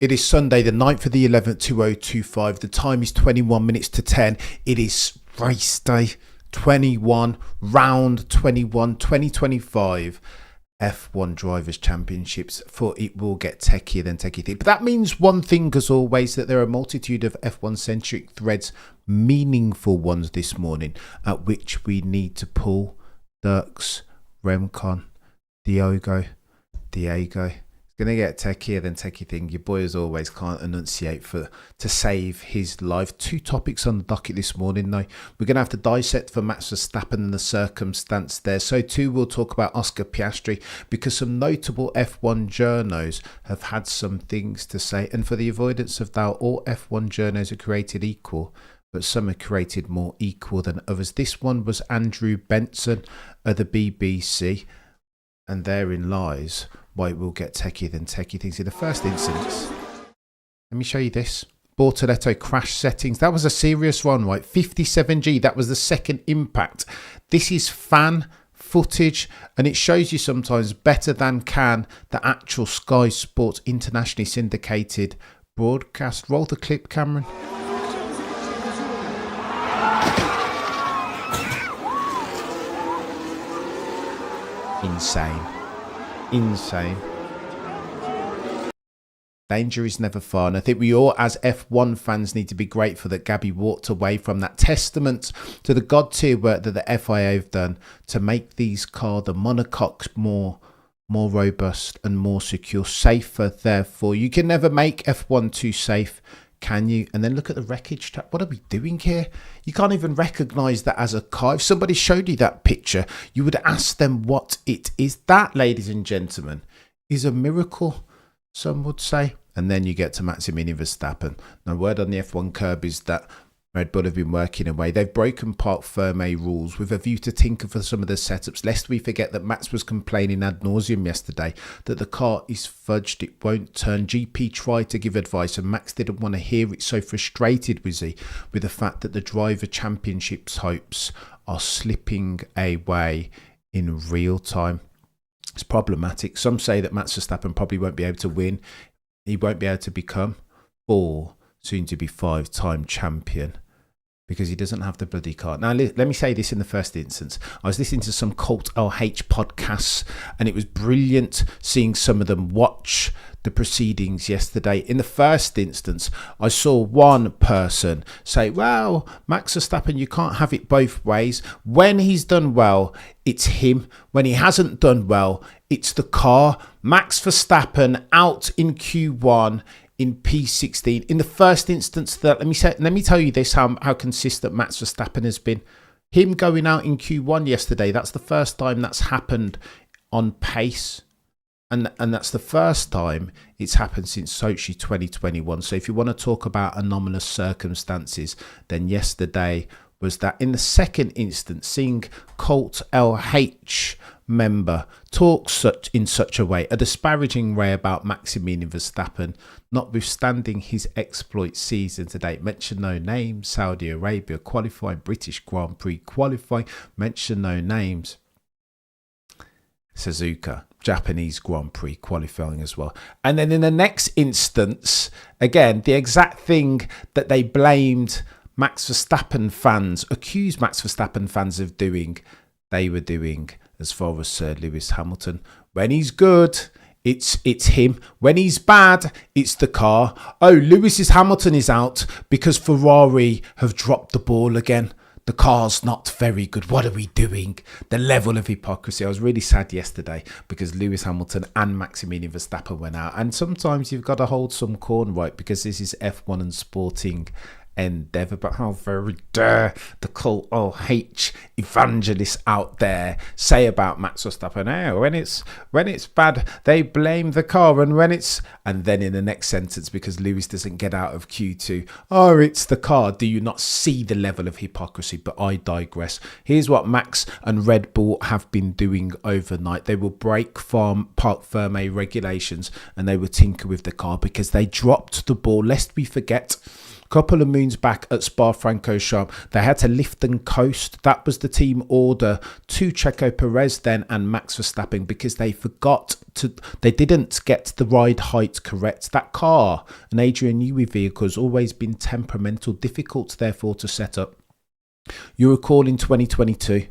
It is Sunday, the 9th of the 11th, 2025. The time is 21 minutes to 10. It is race day 21, round 21, 2025 F1 Drivers' Championships. For it will get techier than techie thing. But that means one thing, as always, that there are a multitude of F1-centric threads, meaningful ones this morning, at which we need to pull. Dirks, Remcon, Diego. Gonna get techier than techie thing. Your boy, as always, can't enunciate to save his life. Two topics on the docket this morning though. We're gonna have to dissect for Max Verstappen and the circumstance there. So too, we'll talk about Oscar Piastri, because some notable F1 journos have had some things to say. And for the avoidance of doubt, all F1 journos are created equal, but some are created more equal than others. This one was Andrew Benson of the BBC, and therein lies why it will get techier than techie things. In the first instance, let me show you this. Bortoleto Crash settings. That was a serious one, right? 57G. That was the second impact. This is fan footage, and it shows you sometimes better than can the actual Sky Sports internationally syndicated broadcast. Roll the clip, Cameron. Insane. Danger is never far, and I think we all as F1 fans need to be grateful that Gabby walked away from that. Testament to the god tier work that the FIA have done to make these cars, the monocoques, more robust and more secure, safer. Therefore, you can never make F1 too safe, can you? And then look at the wreckage trap. What are we doing here? You can't even recognise that as a car. If somebody showed you that picture, you would ask them what it is. That, ladies and gentlemen, is a miracle, some would say. And then you get to Max Verstappen. Now, word on the F1 curb is that Red Bull have been working away. They've broken Parc Fermé rules with a view to tinker for some of the setups, lest we forget that Max was complaining ad nauseum yesterday that the car is fudged, it won't turn. GP tried to give advice and Max didn't want to hear it, so frustrated was he with the fact that the driver championships hopes are slipping away in real time. It's problematic. Some say that Max Verstappen probably won't be able to win. He won't be able to become soon to be 5-time champion, because he doesn't have the bloody car. Now, let me say this in the first instance. I was listening to some Cult LH podcasts, and it was brilliant seeing some of them watch the proceedings yesterday. In the first instance, I saw one person say, well, Max Verstappen, you can't have it both ways. When he's done well, it's him. When he hasn't done well, it's the car. Max Verstappen out in Q1 in P16. In the first instance, that let me tell you this, how consistent Max Verstappen has been. Him going out in Q1 yesterday, that's the first time that's happened on pace. And that's the first time it's happened since Sochi 2021. So if you want to talk about anomalous circumstances, then yesterday was that. In the second instance, seeing Cult LH member talk in such a way, a disparaging way about Maximilian Verstappen, notwithstanding his exploit season to date. Mention no names. Saudi Arabia qualifying, British Grand Prix qualifying. Mention no names. Suzuka, Japanese Grand Prix qualifying as well. And then in the next instance, again, the exact thing that they blamed Max Verstappen fans, accused Max Verstappen fans of doing, they were doing as far as Sir Lewis Hamilton. When he's good, it's him. When he's bad, it's the car. Oh, Hamilton is out because Ferrari have dropped the ball again. The car's not very good. What are we doing? The level of hypocrisy. I was really sad yesterday because Lewis Hamilton and Maximilian Verstappen went out. And sometimes you've got to hold some corn, right? Because this is F1 and sporting endeavour. But how very dare the Cult LH evangelists out there say about Max Verstappen, oh, when it's bad they blame the car, and then in the next sentence, because Lewis doesn't get out of Q2, oh, it's the car. Do you not see the level of hypocrisy? But I digress. Here's what Max and Red Bull have been doing overnight. They will break Parc Fermé regulations and they will tinker with the car because they dropped the ball. Lest we forget, Couple of moons back at Spa-Francorchamps, they had to lift and coast. That was the team order to Checo Perez then and Max Verstappen, because they didn't get the ride height correct. That car, an Adrian Newey vehicle, has always been temperamental, difficult therefore to set up. You recall in 2022,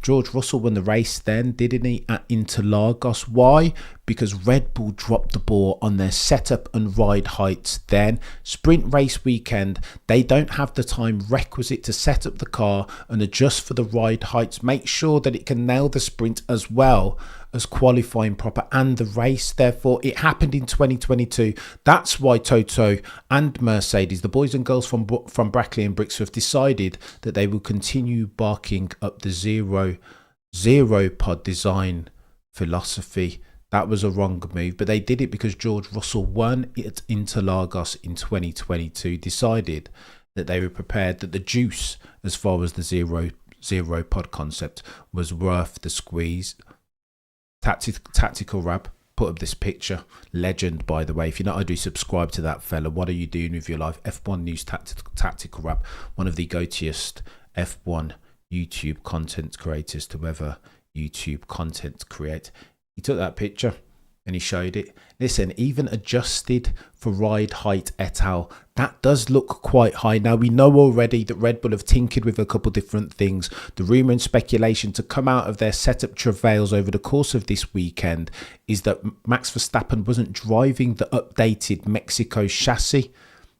George Russell won the race then, didn't he, at Interlagos? Why? Because Red Bull dropped the ball on their setup and ride heights then. Sprint race weekend, they don't have the time requisite to set up the car and adjust for the ride heights. Make sure that it can nail the sprint as well as qualifying proper and the race. Therefore, it happened in 2022. That's why Toto and Mercedes, the boys and girls from Brackley and Brixton, have decided that they will continue barking up the zero pod design philosophy. That was a wrong move, but they did it because George Russell won at Interlagos in 2022, decided that they were prepared, that the juice, as far as the zero pod concept, was worth the squeeze. Tactical Rab put up this picture. Legend, by the way. If you're not, I do subscribe to that fella. What are you doing with your life? F1 News Tactical Rab, one of the goatiest F1 YouTube content creators to ever YouTube content create. He took that picture and he showed it. Listen, even adjusted for ride height et al., that does look quite high. Now, we know already that Red Bull have tinkered with a couple different things. The rumour and speculation to come out of their setup travails over the course of this weekend is that Max Verstappen wasn't driving the updated Mexico chassis,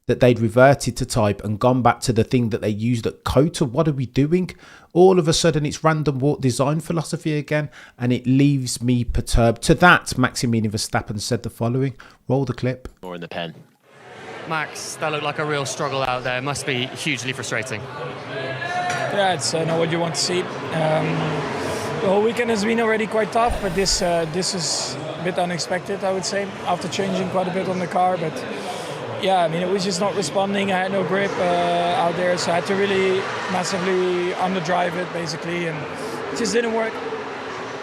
that they'd reverted to type and gone back to the thing that they used at COTA. What are we doing? All of a sudden, it's random walk design philosophy again, and it leaves me perturbed. To that, Maximilian Verstappen said the following. Roll the clip. More in the pen. Max, that looked like a real struggle out there. It must be hugely frustrating. Yeah, it's not what you want to see. The whole weekend has been already quite tough, but this is a bit unexpected, I would say, after changing quite a bit on the car. But yeah, I mean, it was just not responding. I had no grip out there, so I had to really massively underdrive it, basically, and it just didn't work.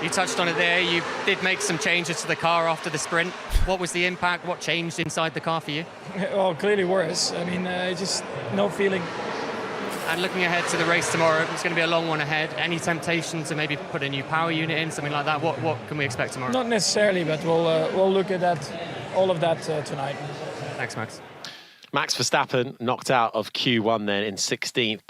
You touched on it there. You did make some changes to the car after the sprint. What was the impact? What changed inside the car for you? Well, clearly worse. I mean, just no feeling. And looking ahead to the race tomorrow, it's going to be a long one ahead. Any temptation to maybe put a new power unit in, something like that? What can we expect tomorrow? Not necessarily, but we'll look at all of that tonight. Thanks, Max. Max Verstappen knocked out of Q1 then in 16th.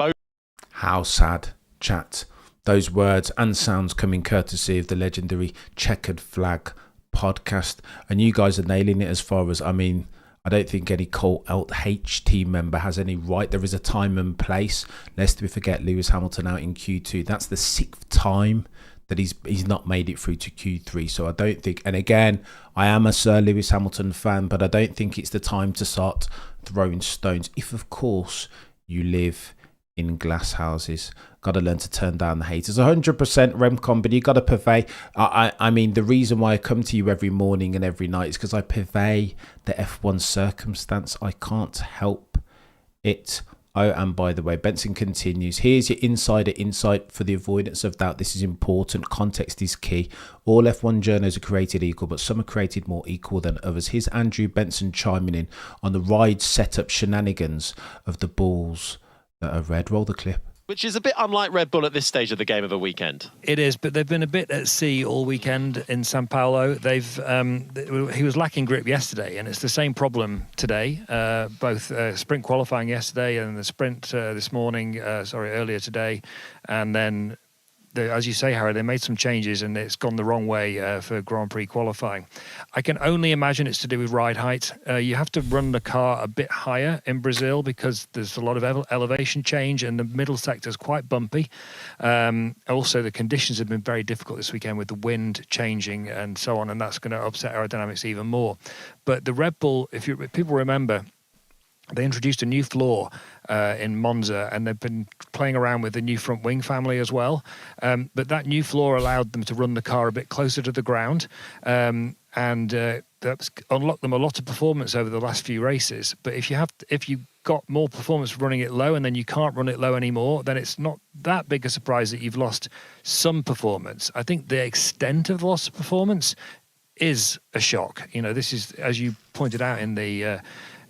How sad, chat. Those words and sounds coming courtesy of the legendary Checkered Flag podcast. And you guys are nailing it as far as, I mean, I don't think any Colt H team member has any right. There is a time and place. Lest we forget Lewis Hamilton out in Q2. That's the 6th time that he's not made it through to Q3. So I don't think, and again, I am a Sir Lewis Hamilton fan, but I don't think it's the time to start throwing stones. If, of course, you live in glass houses. Got to learn to turn down the haters. 100% Remcom, but you got to purvey. I mean, the reason why I come to you every morning and every night is because I purvey the F1 circumstance. I can't help it. Oh, and by the way, Benson continues. Here's your insider insight for the avoidance of doubt. This is important. Context is key. All F1 journos are created equal, but some are created more equal than others. Here's Andrew Benson chiming in on the ride setup shenanigans of the bulls that are red. Roll the clip. Which is a bit unlike Red Bull at this stage of the game of a weekend. It is, but they've been a bit at sea all weekend in Sao Paulo. He was lacking grip yesterday, and it's the same problem today. Both sprint qualifying yesterday and the sprint this morning, earlier today, and then, as you say, Harry, they made some changes and it's gone the wrong way for Grand Prix qualifying. I can only imagine it's to do with ride height. You have to run the car a bit higher in Brazil because there's a lot of elevation change and the middle sector is quite bumpy. Also, the conditions have been very difficult this weekend with the wind changing and so on, and that's going to upset aerodynamics even more. But the Red Bull, if people remember, they introduced a new floor in Monza, and they've been playing around with the new front wing family as well. But that new floor allowed them to run the car a bit closer to the ground, and that's unlocked them a lot of performance over the last few races. But if you got more performance running it low and then you can't run it low anymore, then it's not that big a surprise that you've lost some performance. I think the extent of loss of performance is a shock. You know, this is, as you pointed out in the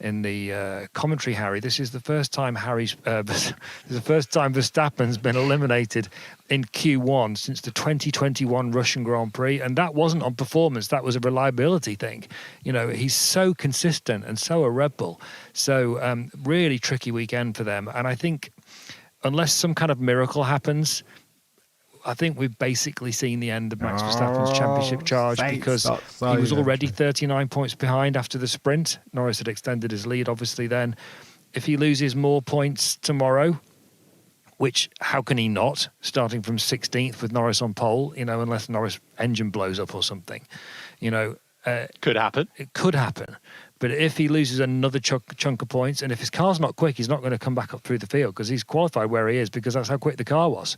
commentary, Harry. This is the first time Verstappen's been eliminated in Q1 since the 2021 Russian Grand Prix, and that wasn't on performance. That was a reliability thing. He's so consistent and so a Red Bull. So really tricky weekend for them. And I think unless some kind of miracle happens, I think we've basically seen the end of Max Verstappen's championship charge, because he was already 39 points behind after the sprint. Norris had extended his lead, obviously, then. If he loses more points tomorrow, which how can he not, starting from 16th with Norris on pole, unless Norris' engine blows up or something, could happen. It could happen. But if he loses another chunk of points, and if his car's not quick, he's not going to come back up through the field, because he's qualified where he is, because that's how quick the car was.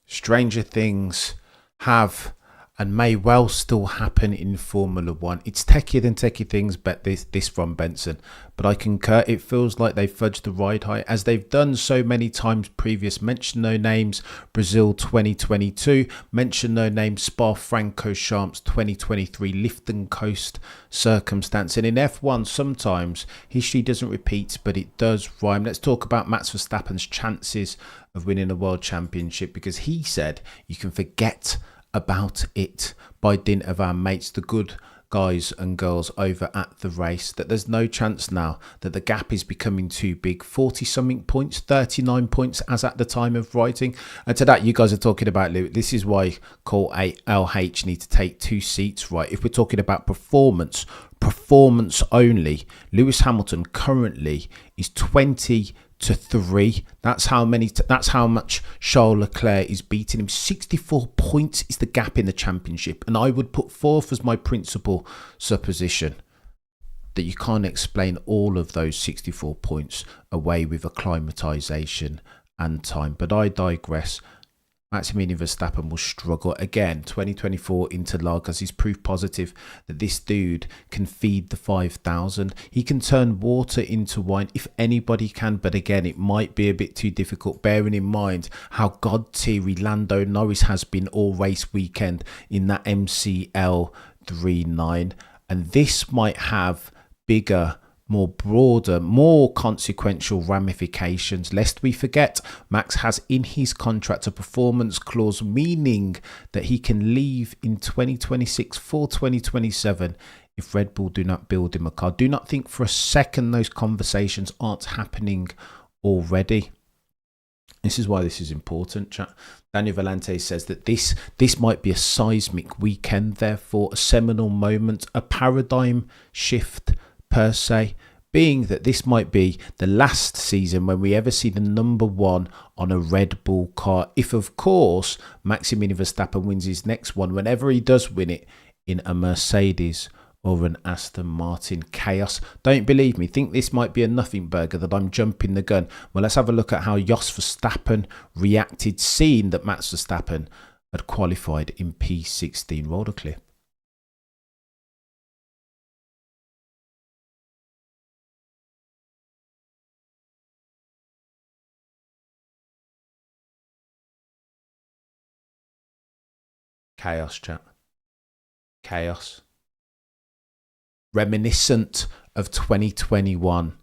Stranger things have and may well still happen in Formula One. It's techier than techie things, but this from Benson. But I concur, it feels like they've fudged the ride high, as they've done so many times previous. Mention no names, Brazil 2022. Mention no names, Spa-Francorchamps 2023, lift and coast circumstance. And in F1, sometimes history doesn't repeat, but it does rhyme. Let's talk about Max Verstappen's chances of winning a world championship, because he said you can forget about it by dint of our mates, the good guys and girls over at the race, that there's no chance now, that the gap is becoming too big. 40 something points, 39 points as at the time of writing. And to that, you guys are talking about, this is why Call LH need to take 2 seats, right? If we're talking about performance only, Lewis Hamilton currently is 20-3. That's how much Charles Leclerc is beating him. 64 points is the gap in the championship, and I would put forth as my principal supposition that you can't explain all of those 64 points away with acclimatization and time. But I digress. Maximilian Verstappen will struggle again. 2024 Interlagos is proof positive that this dude can feed the 5,000. He can turn water into wine if anybody can, but again, it might be a bit too difficult, bearing in mind how god-tier Lando Norris has been all race weekend in that MCL 3.9, and this might have bigger, more broader, more consequential ramifications. Lest we forget, Max has in his contract a performance clause, meaning that he can leave in 2026 for 2027 if Red Bull do not build him a car. Do not think for a second those conversations aren't happening already. This is why this is important, chat. Daniel Valente says that this might be a seismic weekend, therefore a seminal moment, a paradigm shift per se, being that this might be the last season when we ever see the number one on a Red Bull car, if of course Maximilian Verstappen wins his next one, whenever he does win it, in a Mercedes or an Aston Martin. Chaos. Don't believe me, think this might be a nothing burger, that I'm jumping the gun. Well, let's have a look at how Jos Verstappen reacted, seeing that Max Verstappen had qualified in P16. Roll the clip. Chaos, chat. Chaos. Reminiscent of 2021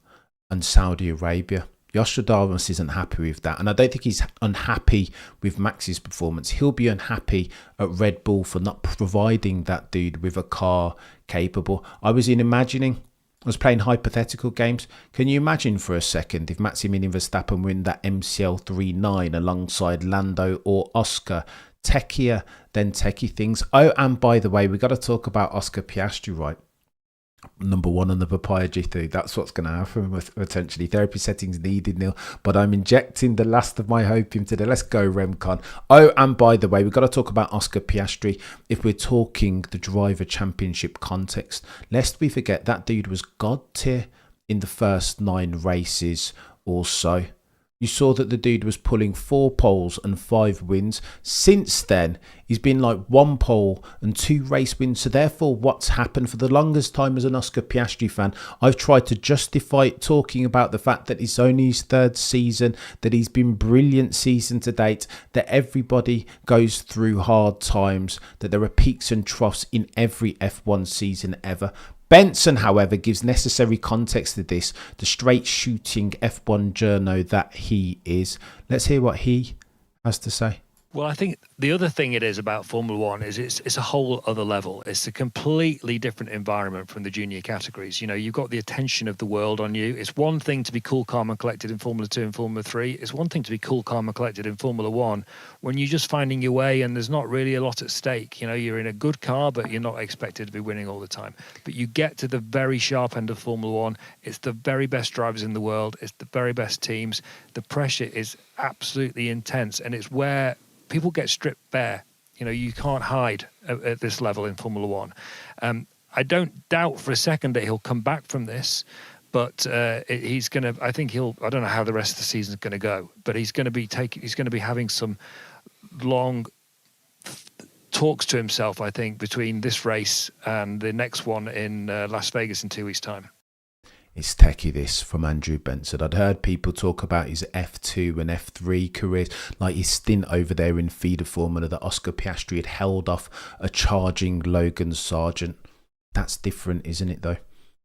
and Saudi Arabia. Nostradamus isn't happy with that, and I don't think he's unhappy with Max's performance. He'll be unhappy at Red Bull for not providing that dude with a car capable. I was playing hypothetical games. Can you imagine for a second if Maximilian Verstappen win that MCL 3.9 alongside Lando or Oscar? Techier than techie things. Oh, and by the way, we got to talk about Oscar Piastri, right? Number one on the papaya G3. That's what's going to happen with potentially therapy settings needed, Neil. But I'm injecting the last of my hope into today. Let's go, Remcon. Oh, and by the way, we've got to talk about Oscar Piastri if we're talking the driver championship context. Lest we forget, that dude was god tier in the first 9 races or so. You saw that the dude was pulling 4 poles and 5 wins. Since then, he's been like 1 pole and 2 race wins. So therefore, what's happened for the longest time as an Oscar Piastri fan, I've tried to justify it, talking about the fact that it's only his 3rd season, that he's been brilliant season to date, that everybody goes through hard times, that there are peaks and troughs in every F1 season ever. Benson, however, gives necessary context to this, the straight shooting F1 journo that he is. Let's hear what he has to say. Well, I think the other thing it is about Formula One is it's a whole other level. It's a completely different environment from the junior categories. You know, you've got the attention of the world on you. It's one thing to be cool, calm and collected in Formula 2 and Formula 3. It's one thing to be cool, calm and collected in Formula 1 when you're just finding your way and there's not really a lot at stake. You know, you're in a good car, but you're not expected to be winning all the time. But you get to the very sharp end of Formula 1. It's the very best drivers in the world. It's the very best teams. The pressure is absolutely intense, and it's where people get stripped bare. You know, you can't hide at this level in Formula One. I don't doubt for a second that he'll come back from this, but he's going to. I think I don't know how the rest of the season is going to go, but he's going to be having some long talks to himself, I think, between this race and the next one in Las Vegas in 2 weeks' time. It's techie, this, from Andrew Benson. I'd heard people talk about his F2 and F3 careers, like his stint over there in feeder formula that Oscar Piastri had held off a charging Logan Sargent. That's different, isn't it, though?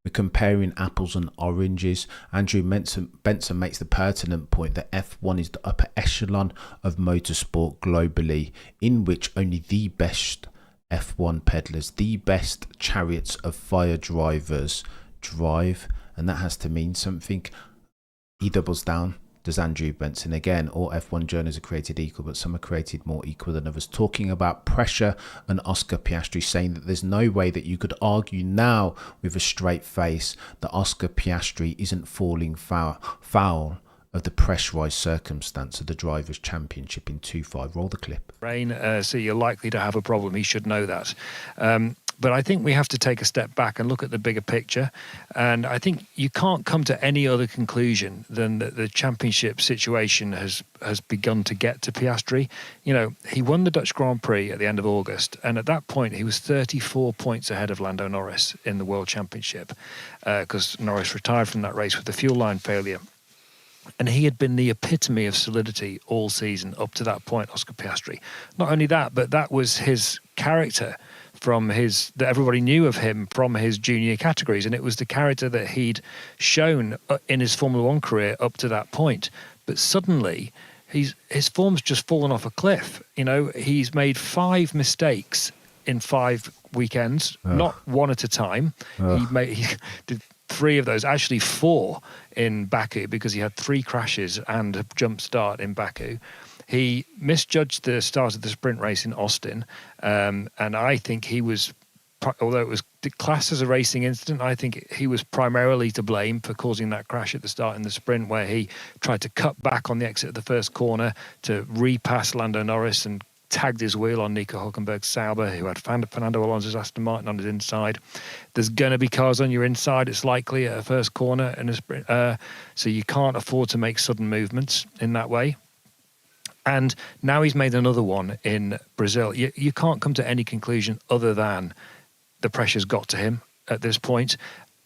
We're comparing apples and oranges. Andrew Benson makes the pertinent point that F1 is the upper echelon of motorsport globally, in which only the best F1 peddlers, the best chariots of fire drivers drive. And that has to mean something. He doubles down, does Andrew Benson. Again, all F1 journos are created equal, but some are created more equal than others. Talking about pressure and Oscar Piastri, saying that there's no way that you could argue now with a straight face that Oscar Piastri isn't falling foul of the pressurised circumstance of the Drivers' Championship in 2.5. Roll the clip. Rain, so you're likely to have a problem. He should know that. But I think we have to take a step back and look at the bigger picture. And I think you can't come to any other conclusion than that the championship situation has begun to get to Piastri. You know, he won the Dutch Grand Prix at the end of August. And at that point, he was 34 points ahead of Lando Norris in the World Championship because Norris retired from that race with the fuel line failure. And he had been the epitome of solidity all season up to that point, Oscar Piastri. Not only that, but that was his character that everybody knew of him from his junior categories. And it was the character that he'd shown in his Formula One career up to that point. But suddenly, his form's just fallen off a cliff. You know, he's made 5 mistakes in 5 weekends, not one at a time. He did 3 of those, actually 4 in Baku, because he had 3 crashes and a jump start in Baku. He misjudged the start of the sprint race in Austin, and I think he was, although it was classed as a racing incident, I think he was primarily to blame for causing that crash at the start in the sprint, where he tried to cut back on the exit of the first corner to repass Lando Norris and tagged his wheel on Nico Hülkenberg's Sauber, who had Fernando Alonso's Aston Martin on his inside. There's going to be cars on your inside, it's likely, at a first corner in a sprint, so you can't afford to make sudden movements in that way. And now he's made another one in Brazil. You can't come to any conclusion other than the pressure's got to him at this point.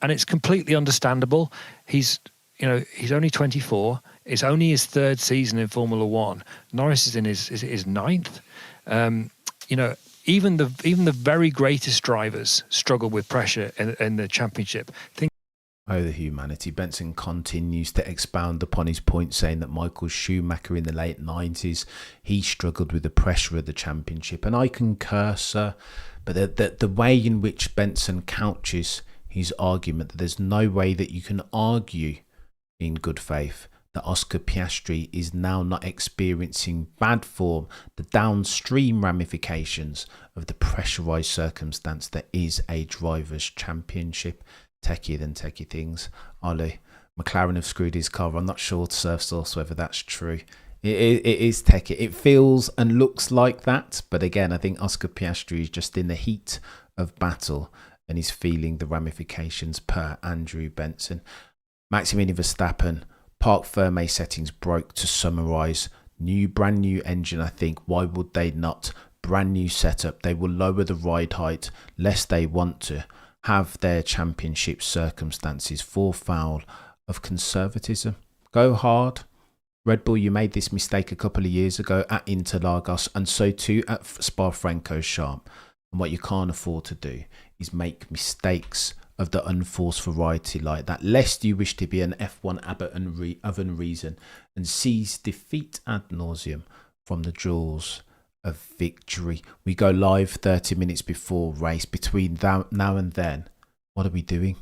And it's completely understandable. He's only 24. It's only his 3rd season in Formula One. Norris is in his 9th. Even the very greatest drivers struggle with pressure in the championship. Oh, the humanity. Benson continues to expound upon his point, saying that Michael Schumacher in the late 90s, he struggled with the pressure of the championship. And I concur, sir, but the way in which Benson couches his argument that there's no way that you can argue in good faith that Oscar Piastri is now not experiencing bad form, the downstream ramifications of the pressurised circumstance that is a driver's championship. Techier than techie things. Ollie, McLaren have screwed his car. I'm not sure, Surf Source, whether that's true. It is techie. It feels and looks like that. But again, I think Oscar Piastri is just in the heat of battle and he's feeling the ramifications per Andrew Benson. Max Verstappen, Parc Fermé settings broke, to summarise. Brand new engine, I think. Why would they not? Brand new setup. They will lower the ride height lest they want to have their championship circumstances fall foul of conservatism. Go hard. Red Bull, you made this mistake a couple of years ago at Interlagos, and so too at Spa-Francorchamps. And what you can't afford to do is make mistakes of the unforced variety like that, lest you wish to be an F1 abbot of unreason and seize defeat ad nauseum from the jaws of victory. We go live 30 minutes before race. Between now and then, what are we doing?